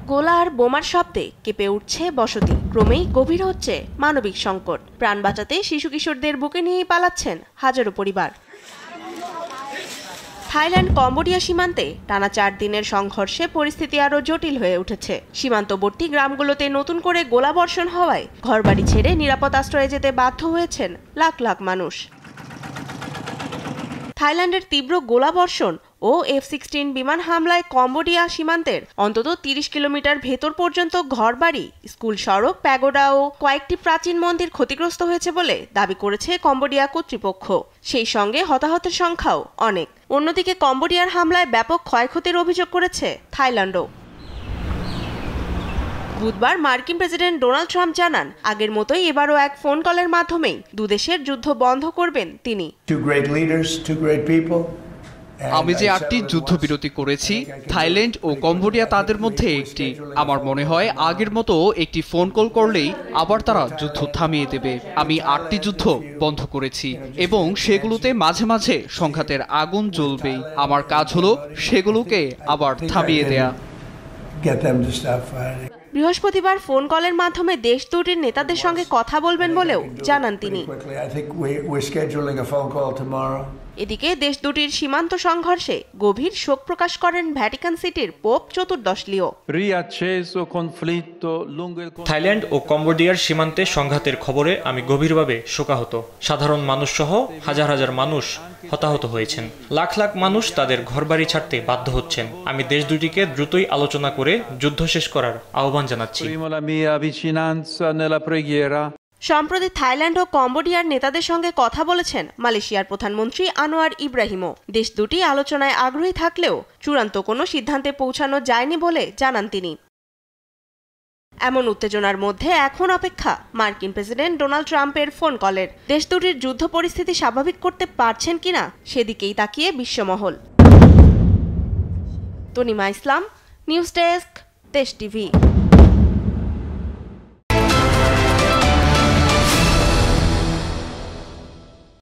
গোলা আর বোমার শব্দে কেঁপে উঠছে বসতি, ক্রমেই গভীর হচ্ছে মানবিক সংকট। প্রাণ বাঁচাতে শিশু কিশোরদের বুকে নিয়েই পালাচ্ছেন হাজারো পরিবার। থাইল্যান্ড কম্বোডিয়া সীমান্তে টানা 4 দিনের সংঘর্ষে পরিস্থিতি আরও জটিল হয়ে উঠেছে। সীমান্তবর্তী গ্রামগুলোতে নতুন করে গোলাবর্ষণ হওয়ায় ঘরবাড়ি ছেড়ে নিরাপদ আশ্রয়ে যেতে বাধ্য হয়েছেন লাখ লাখ মানুষ। থাইল্যান্ডের তীব্র গোলাবর্ষণ ও F-16 বিমান হামলায় কম্বোডিয়া সীমান্তের অন্তত 30 কিলোমিটার ভেতর পর্যন্ত ঘরবাড়ি, স্কুল, সড়ক, প্যাগোডা ও কয়েকটি প্রাচীন মন্দির ক্ষতিগ্রস্ত হয়েছে বলে দাবি করেছে কম্বোডিয়া কর্তৃপক্ষ। সেই সঙ্গে হতাহতের সংখ্যাও অনেক। অন্যদিকে কম্বোডিয়ার হামলায় ব্যাপক ক্ষয়ক্ষতির অভিযোগ করেছে থাইল্যান্ডও। বুধবার মার্কিন প্রেসিডেন্ট ডোনাল্ড ট্রাম্প জানান, আগের মতোই এবারও এক ফোন কলের মাধ্যমেই দুদেশের যুদ্ধ বন্ধ করবেন তিনি। আমি যে 8টি যুদ্ধবিরতি করেছি, থাইল্যান্ড ও কম্বোডিয়া তাদের মধ্যে একটি। আমার মনে হয় আগের মতো একটি ফোন কল করলেই আবার তারা যুদ্ধ থামিয়ে দেবে। আমি 8টি যুদ্ধ বন্ধ করেছি এবং সেগুলোতে মাঝে মাঝে সংঘাতের আগুন জ্বলবেই। আমার কাজ হলো সেগুলোকে আবার থামিয়ে দেয়া। বৃহস্পতিবার ফোন কলের মাধ্যমে দেশ দুটির নেতাদের সঙ্গে কথা বলবেন বলেও জানান তিনি। এদিকে দেশ দুটির সীমান্ত সংঘর্ষে গভীর শোক প্রকাশ করেন ভ্যাটিকান সিটির পোপ 14 লিও। থাইল্যান্ড ও কম্বোডিয়ার সীমান্তে সংঘাতের খবরে আমি গভীরভাবে শোকাহত। সাধারণ মানুষ সহ হাজার হাজার মানুষ হতাহত হয়েছেন। লাখ লাখ মানুষ তাদের ঘরবাড়ি ছাড়তে বাধ্য হচ্ছেন। আমি দেশ দুটিকে দ্রুতই আলোচনা করে যুদ্ধ শেষ করার আহ্বান জানাচ্ছি। সম্প্রতি থাইল্যান্ড ও কম্বোডিয়ার নেতাদের সঙ্গে কথা বলেছেন মালয়েশিয়ার প্রধানমন্ত্রী আনোয়ার ইব্রাহিমও। দেশ দুটি আলোচনায় আগ্রহী থাকলেও চূড়ান্ত কোনো সিদ্ধান্তে পৌঁছানো যায়নি বলে জানান তিনি। এমন উত্তেজনার মধ্যে এখন অপেক্ষা মার্কিন প্রেসিডেন্ট ডোনাল্ড ট্রাম্পের ফোন কলের। দেশ দুটির যুদ্ধ পরিস্থিতি স্বাভাবিক করতে পারছেন কিনা সেদিকেই তাকিয়ে বিশ্বমহল। তনিমা ইসলাম, নিউজ ডেস্ক, দেশ টিভি।